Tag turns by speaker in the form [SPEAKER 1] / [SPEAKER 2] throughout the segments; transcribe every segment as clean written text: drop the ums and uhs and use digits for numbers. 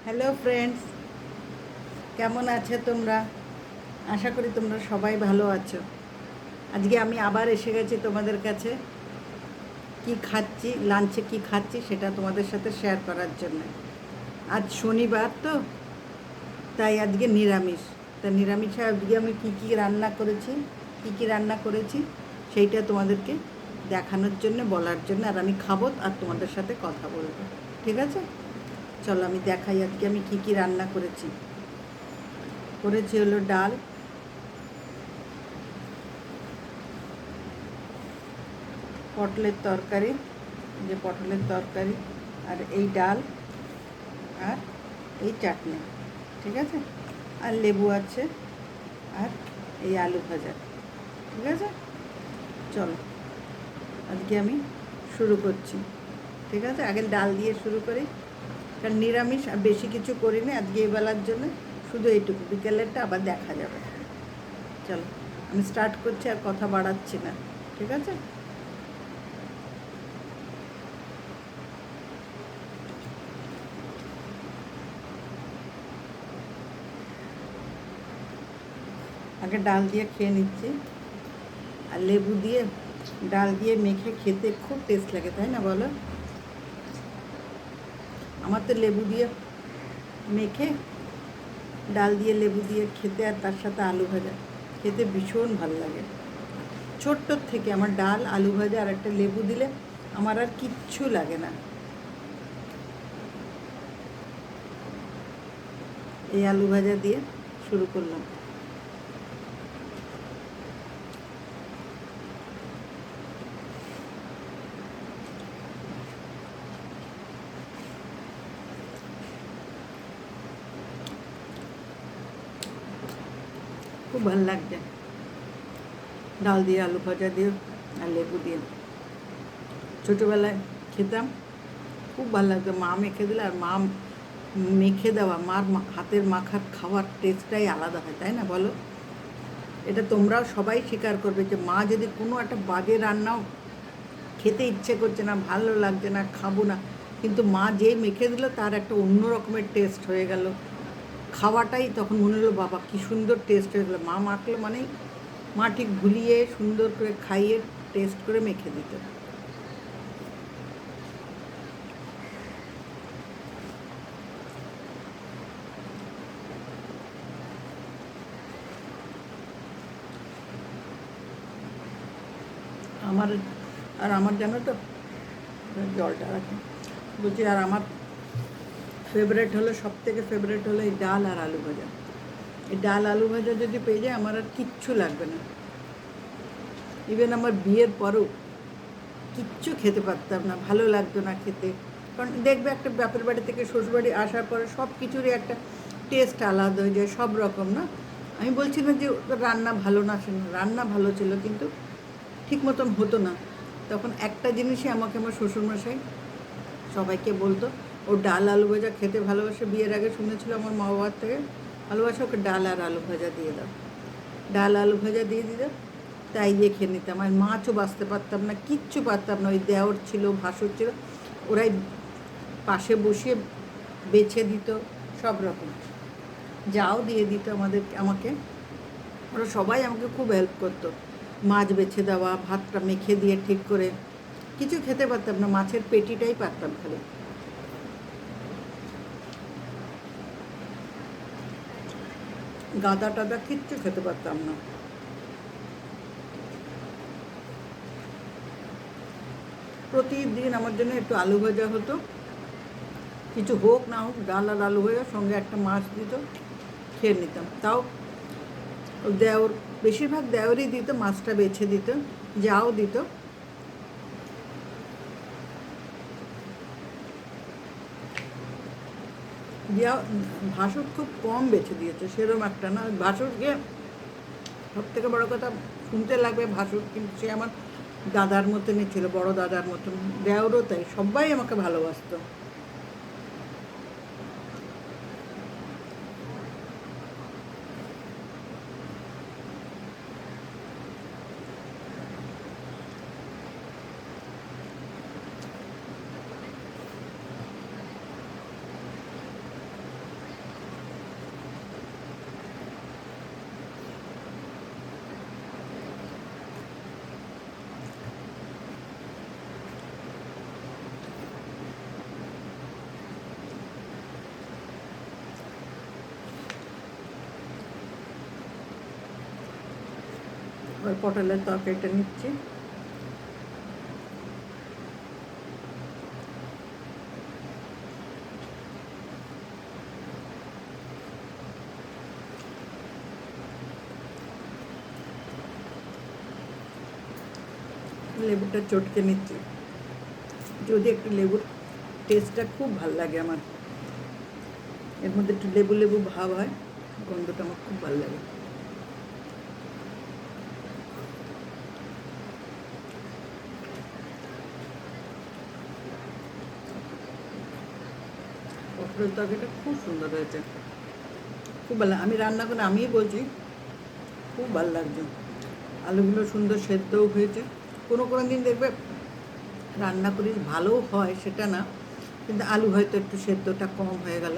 [SPEAKER 1] Hello friends, কেমন আছো তোমরা? আশা করি তোমরা সবাই ভালো আছো। আজকে আমি আবার এসে গেছি তোমাদের কাছে। কি খাচ্ছি, লাঞ্চে কি খাচ্ছি সেটা তোমাদের সাথে শেয়ার করার জন্য। আজ শনিবার তো, তাই আজকে নিরামিষ। তা নিরামিষে আজকে আমি কি রান্না করেছি সেইটা তোমাদেরকে দেখানোর জন্য, বলার জন্য। আর আমি খাবো আর তোমাদের সাথে কথা বলবো, ঠিক আছে? চলো আমি দেখাই আজকে আমি কি রান্না করেছি হলো ডাল, পটলের তরকারি, যে পটলের তরকারি, আর এই ডাল, আর এই চাটনি, ঠিক আছে? আর লেবু আছে, আর এই আলু ভাজা, ঠিক আছে? চলো আজকে আমি শুরু করছি, ঠিক আছে? আগে ডাল দিয়ে শুরু করি, কারণ নিরামিষ আর বেশি কিছু করিনি আজকে এবেলার জন্য, শুধু এইটুকু। বিকেলেরটা আবার দেখা যাবে। চলো আমি স্টার্ট করছি, আর কথা বাড়াচ্ছি না, ঠিক আছে? আগে ডাল দিয়ে খেয়ে নিচ্ছি, আর লেবু দিয়ে ডাল দিয়ে মেখে খেতে খুব টেস্ট লাগে, তাই না বলো? আমার তো লেবু দিয়ে মেখে, ডাল দিয়ে লেবু দিয়ে খেতে, আর তার সাথে আলু ভাজা খেতে ভীষণ ভালো লাগে। ছোট্টোর থেকে আমার ডাল, আলু ভাজা আর একটা লেবু দিলে আমার আর কিচ্ছু লাগে না। এই আলু ভাজা দিয়ে শুরু করলাম। খুব ভালো লাগছে ডাল দিয়ে, আলু ভাজা দিয়ে, আর লেবু দিয়ে। ছোটোবেলায় খেতাম, খুব ভালো লাগতো। মা মেখে দিলে, আর মা মেখে দেওয়া, মার হাতের মাখার খাওয়ার টেস্টটাই আলাদা হয়, তাই না বলো? এটা তোমরাও সবাই স্বীকার করবে যে মা যদি কোনো একটা বাজে রান্নাও খেতে ইচ্ছে করছে না, ভালো লাগছে না, খাবো না, কিন্তু মা যেই মেখে দিল তার একটা অন্য রকমের টেস্ট হয়ে গেল। খাওয়াটাই তখন মনে হলো বাবা কী সুন্দর টেস্ট হয়ে গেলো। মা মাখলো মানেই মা ঠিক ভুলিয়ে সুন্দর করে খাইয়ে টেস্ট করে মেখে দিত। আমার আমার জানো তো, জলটা রাখি বলছি, আর আমার ফেভারেট হলো, সবথেকে ফেভারেট হলো এই ডাল আর আলু ভাজা। এই ডাল আলু ভাজা যদি পেয়ে যায় আমার আর কিচ্ছু লাগবে না। ইভেন আমার বিয়ের পরেও কিচ্ছু খেতে পারতাম না, ভালো লাগতো না খেতে। কারণ দেখবে একটা বাপের বাড়ি থেকে শ্বশুরবাড়ি আসার পরে সব কিছুরই একটা টেস্ট আলাদা হয়ে যায়, সব রকম না। আমি বলছি না যে রান্না ভালো না, সে রান্না ভালো ছিল, কিন্তু ঠিক মতন হতো না। তখন একটা জিনিসই আমাকে আমার শ্বশুরমশাই সবাইকে বলতো, ও ডাল আলু ভাজা খেতে ভালোবাসে। বিয়ের আগে শুনেছিল আমার মা বাবার থেকে, ভালোবাসে, ওকে ডাল আর আলু ভাজা দিয়ে দাও, ডাল আলু ভাজা দিয়ে দিত। তাই দিয়ে খেয়ে নিতাম। আর মাছও বাঁচতে পারতাম না, কিচ্ছু পারতাম না। ওই দেওর ছিল, ভাসুর ছিল, ওরাই পাশে বসিয়ে বেছে দিত, সব রকম যাও দিয়ে দিত আমাকে। ওরা সবাই আমাকে খুব হেল্প করতো, মাছ বেছে দেওয়া, ভাতটা মেখে দিয়ে ঠিক করে। কিছু খেতে পারতাম না, মাছের পেটিটাই পারতাম খালি। গাদা টাদা কিচ্ছু খেতে পারতাম না। প্রতিদিন আমার জন্য একটু আলু ভাজা হতো, কিছু হোক না হোক, ডাল আর আলু ভাজা, সঙ্গে একটা মাছ দিত, খেয়ে নিতাম। তাও দেওর, বেশিরভাগ দেওরই দিত, মাছটা বেছে দিত, যাও দিত। দিয়া ভাসুর খুব কম বেছে দিয়েছে, সেরম একটা না। ভাসুরকে সব থেকে বড়ো কথা শুনতে লাগবে, ভাসুর কিন্তু সে আমার দাদার মতনই ছিল, বড় দাদার মতন। দেওরও তাই, সবাই আমাকে ভালোবাসতো। এবার পটলের তরকারিটা নিচ্ছি। লেবুটা চটকে নিচ্ছি, যদি একটু লেবুর টেস্টটা খুব ভাল লাগে আমার, এর মধ্যে একটু লেবু লেবু ভাব হয়, গন্ধটা আমার খুব ভালো লাগে। পটলের তরকারিটা খুব সুন্দর হয়েছে, খুব ভালো। আমি রান্না করে আমিই বলছি খুব ভালো লাগছে। আলুগুলো সুন্দর সেদ্ধও হয়েছে। কোনো কোনো দিন দেখবে রান্না করি ভালোও হয়, সেটা না, কিন্তু আলু হয়তো একটু সেদ্ধটা কম হয়ে গেল।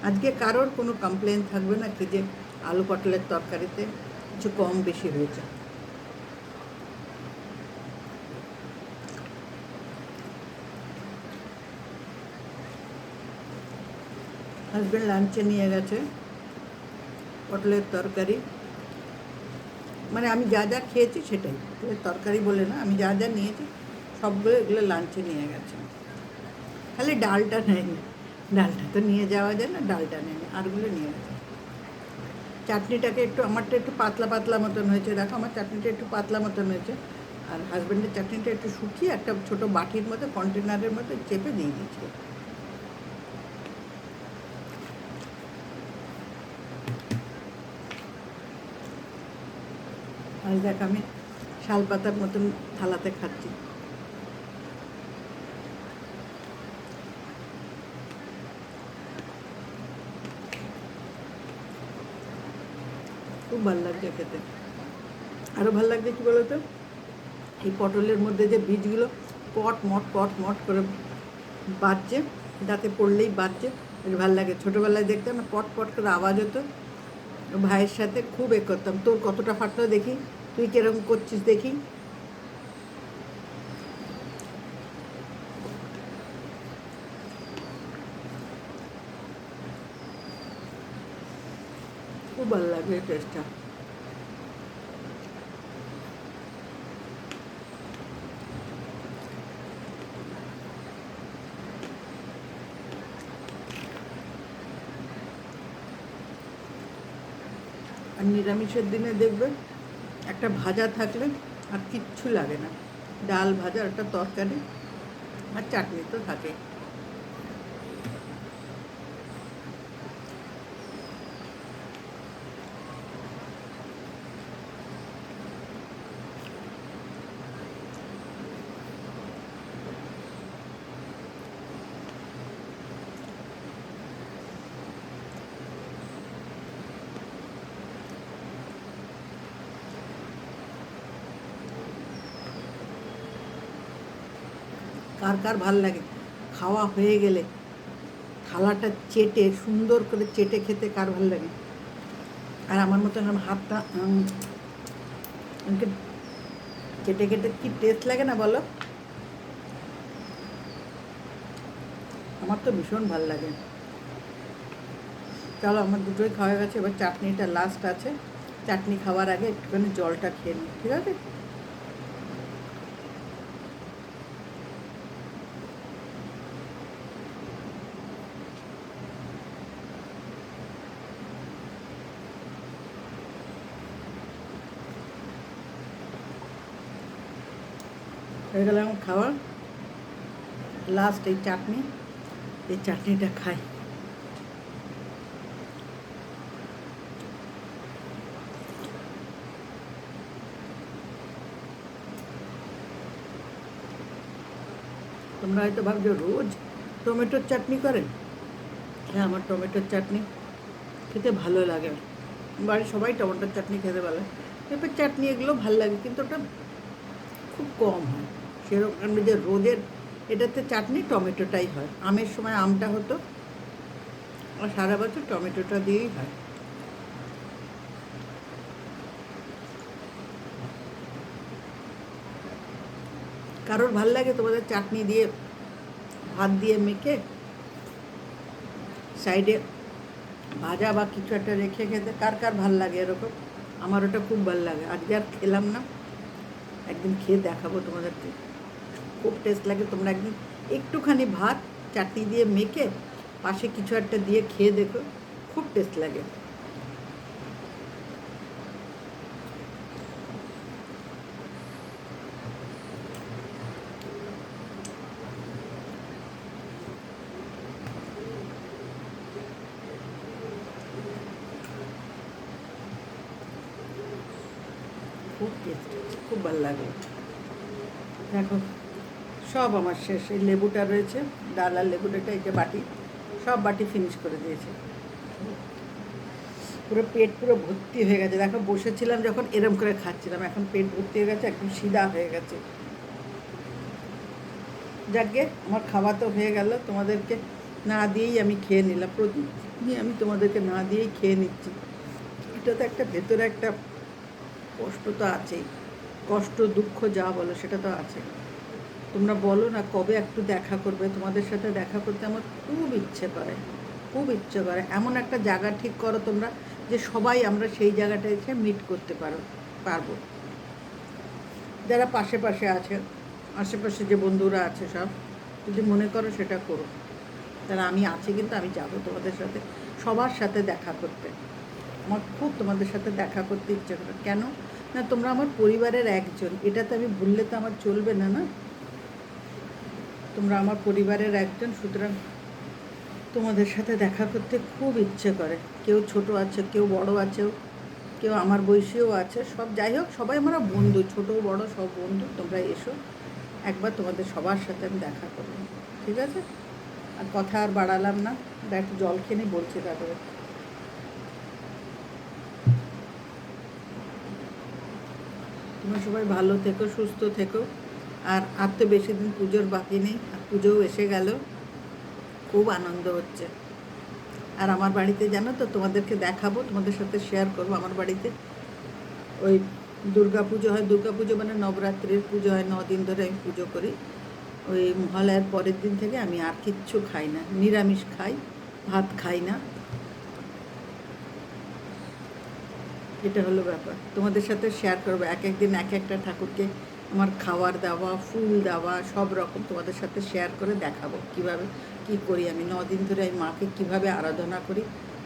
[SPEAKER 1] আজকে কারোর কোনো কমপ্লেন থাকবে না কি যে আলু পটলের তরকারিতে কিছু কম বেশি হয়েছে। হাজব্যান্ড লাঞ্চে নিয়ে গেছে পটলের তরকারি, মানে আমি যা যা খেয়েছি সেটাই, তরকারি বলে না, আমি যা যা নিয়েছি সবগুলো এগুলো লাঞ্চে নিয়ে গেছে। খালি ডালটা নেয়নি, ডালটা তো নিয়ে যাওয়া যায় না, ডালটা নেয়নি, আরগুলো নিয়ে গেছে। চাটনিটাকে একটু, আমারটা একটু পাতলা পাতলা মতন হয়েছে, দেখো আমার চাটনিটা একটু পাতলা মতন হয়েছে, আর হাজব্যান্ডের চাটনিটা একটু শুকিয়ে একটা ছোটো বাটির মতো কন্টেনারের মতো চেপে দিয়ে দিয়েছি। আর দেখ আমি শাল পাতার মতন থালাতে খাচ্ছি। খুব ভালো লাগছে খেতে। আরও ভালো লাগছে কী বলো তো, এই পটলের মধ্যে যে বীজগুলো পট মট করে বাজছে, দাঁতে পড়লেই বাজছে, বেশ ভালো লাগে। ছোটোবেলায় দেখতাম না পট পট করে আওয়াজ হতো, ভাইয়ের সাথে খুব করতাম, তোর কতটা ফাটলো দেখি, তুই কিরকম করছিস দেখি। খুব ভালো লাগে এই টেস্টটা। আর নিরামিষের দিনে দেখবে একটা ভাজা থাকলে আর কিচ্ছু লাগে না, ডাল ভাজা, একটা তরকারি আর চাটনি তো থাকে। কার কার ভাল লাগে খাওয়া হয়ে গেলে থালাটা চেটে, সুন্দর করে চেটে খেতে কার ভাল লাগে? আর আমার মতন আমার হাতটা আমাকে চেটে কেটে কি টেস্ট লাগে না বলো? আমার তো ভীষণ ভাল লাগে। চলো আমার দুটোই খাওয়া গেছে, এবার চাটনিটা লাস্ট আছে, চাটনি খাওয়ার আগে একটুখানি জলটা খেয়ে নিই, ঠিক আছে? হয়ে গেল আমার খাওয়া, লাস্ট এই চাটনি, এই চাটনিটা খাই। তোমরা হয়তো ভাবছো রোজ টমেটোর চাটনি করেন, হ্যাঁ আমার টমেটোর চাটনি খেতে ভালো লাগে, বাড়ির সবাই টমেটোর চাটনি খেতে ভালো লাগে, পেঁপের চাটনি এগুলো ভালো লাগে, কিন্তু ওটা খুব কম হয় সেরকম, যে রোদের এটাতে চাটনি টমেটোটাই হয়, আমের সময় আমটা হতো, আর সারা বছর টমেটোটা দিয়েই হয়। কারোর ভাল লাগে তোমাদের চাটনি দিয়ে ভাত দিয়ে মেখে সাইডে ভাজা বা কিছু একটা রেখে খেতে? কার কার ভাল লাগে এরকম? আমার ওটা খুব ভাল লাগে, আজকে আর খেলাম না। একদিন খেয়ে দেখাবো তোমাদেরকে, খুব টেস্ট লাগে। তোমরা একদিন একটুখানি ভাত চাটনি দিয়ে মেখে পাশে কিছু একটা দিয়ে খেয়ে দেখো, খুব টেস্ট লাগে। খুব টেস্ট, খুব ভালো লাগে। দেখো সব আমার শেষ। এই লেবুটা রয়েছে, ডাল আর লেবুটা, এই যে বাটি, সব বাটি ফিনিশ করে দিয়েছে। পুরো পেট পুরো ভর্তি হয়ে গেছে। দেখো বসেছিলাম যখন এরম করে খাচ্ছিলাম, এখন পেট ভর্তি হয়ে গেছে, একদম সিধা হয়ে গেছে। যাকে আমার খাওয়া তো হয়ে গেল, তোমাদেরকে না দিয়েই আমি খেয়ে নিলাম। প্রতিদিনই আমি তোমাদেরকে না দিয়েই খেয়ে নিচ্ছি। এটা তো একটা ভেতরে একটা কষ্ট তো আছেই, কষ্ট দুঃখ যা বলো সেটা তো আছে। তোমরা বলো না কবে একটু দেখা করবে, তোমাদের সাথে দেখা করতে আমার খুব ইচ্ছে করে, খুব ইচ্ছে করে। এমন একটা জায়গা ঠিক করো তোমরা, যে সবাই আমরা সেই জায়গাটা এসে মিট করতে পারবো। যারা পাশে পাশে আছে, আশেপাশে যে বন্ধুরা আছে সব, যদি মনে করো সেটা করো। তারা আমি আছি, কিন্তু আমি যাবো তোমাদের সাথে, সবার সাথে দেখা করতে। আমার খুব তোমাদের সাথে দেখা করতে ইচ্ছে করে। কেন না, তোমরা আমার পরিবারের একজন, এটা তো আমি ভুললে তো আমার চলবে না, না? তোমরা আমার পরিবারের একজন, সুতরাং তোমাদের সাথে দেখা করতে খুব ইচ্ছে করে। কেউ ছোট আছে, কেউ বড় আছে, কেউ আমার বয়সীও আছে, সব যাই হোক সবাই আমরা বন্ধু, ছোট বড় সব বন্ধু। তোমরা এসো একবার, তোমাদের সবার সাথে আমি দেখা করব, ঠিক আছে? আর কথা আর বাড়ালাম না, একটু জল খেয়ে নিয়ে বলছি তারপরে। তোমরা সবাই ভালো থেকো, সুস্থ থেকো। আর তো বেশি দিন পুজোর বাকি নেই, আর পুজোও এসে গেল, খুব আনন্দ হচ্ছে। আর আমার বাড়িতে জানো তো, তোমাদেরকে দেখাবো, তোমাদের সাথে শেয়ার করবো। আমার বাড়িতে ওই দুর্গা পুজো হয়, দুর্গা পুজো মানে নবরাত্রির পুজো হয়, 9 দিন ধরে আমি পুজো করি। ওই মহালয়ার পরের দিন থেকে আমি আর কিচ্ছু খাই না, নিরামিষ খাই, ভাত খাই না। এটা হলো ব্যাপার, তোমাদের সাথে শেয়ার করবো। এক একদিন এক একটা ঠাকুরকে আমার খাবার দেওয়া, ফুল দেওয়া, সব রকম তোমাদের সাথে শেয়ার করে দেখাবো কীভাবে কী করি আমি। 9 দিন ধরে আমি মাকে কীভাবে আরাধনা করি,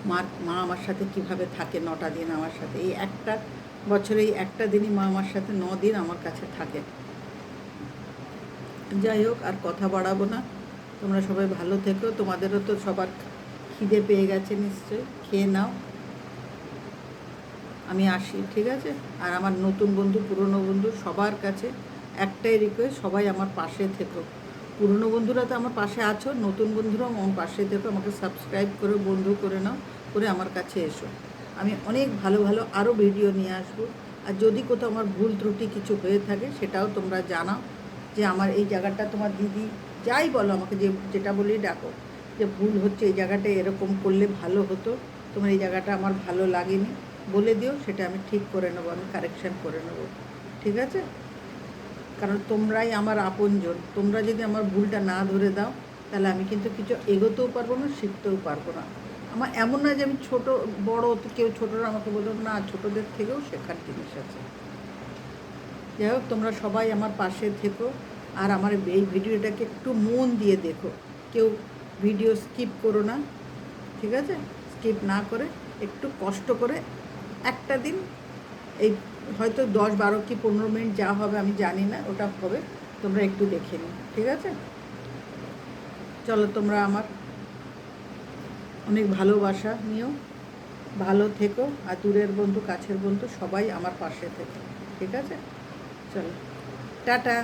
[SPEAKER 1] মা আমার সাথে কীভাবে থাকে 9টা দিন আমার সাথে। এই একটা বছরে এই একটা দিনই মা আমার সাথে 9 দিন আমার কাছে থাকে। যাই হোক, আর কথা বাড়াবো না। তোমরা সবাই ভালো থেকো। তোমাদেরও তো সবার খিদে পেয়ে গেছে নিশ্চয়ই, খেয়ে নাও। আমি আসি, ঠিক আছে? আর আমার নতুন বন্ধু, পুরনো বন্ধু, সবার কাছে একটাই রিকোয়েস্ট, সবাই আমার পাশে থেকো। পুরনো বন্ধুরা তো আমার পাশে আছো, নতুন বন্ধুরাও আমার পাশে থেকো। আমাকে সাবস্ক্রাইব করে বন্ধু করে নাও, করে আমার কাছে এসো। আমি অনেক ভালো ভালো আরও ভিডিও নিয়ে আসবো। আর যদি কোথাও আমার ভুল ত্রুটি কিছু হয়ে থাকে সেটাও তোমরা জানাও, যে আমার এই জায়গাটা, তোমার দিদি যাই বলো আমাকে, যেটা বলি ডাকো, যে ভুল হচ্ছে, এই জায়গাটা এরকম করলে ভালো হতো, তোমার এই জায়গাটা আমার ভালো লাগেনি, বলে দিও, সেটা আমি ঠিক করে নেবো, আমি কারেকশান করে নেবো, ঠিক আছে? কারণ তোমরাই আমার আপনজন। তোমরা যদি আমার ভুলটা না ধরে দাও, তাহলে আমি কিন্তু কিছু এগোতেও পারবো না, শিখতেও পারবো না। আমার এমন না যে আমি ছোটো বড়, কেউ ছোটরা আমাকে বলতো না, ছোটোদের থেকেও শেখার জিনিস আছে। যাই হোক, তোমরা সবাই আমার পাশে থেকো। আর আমার এই ভিডিওটাকে একটু মন দিয়ে দেখো, কেউ ভিডিও স্কিপ করো না, ঠিক আছে? স্কিপ না করে একটু কষ্ট করে একটা দিন, এই হয়তো 10-12 কি 15 মিনিট যা হবে আমি জানি না, ওটা হবে, তোমরা একটু দেখে নিও, ঠিক আছে? চলো, তোমরা আমার অনেক ভালোবাসা নিও, ভালো থেকো। আর দূরের বন্ধু, কাছের বন্ধু, সবাই আমার পাশে থেকো, ঠিক আছে? চলো, টাটা।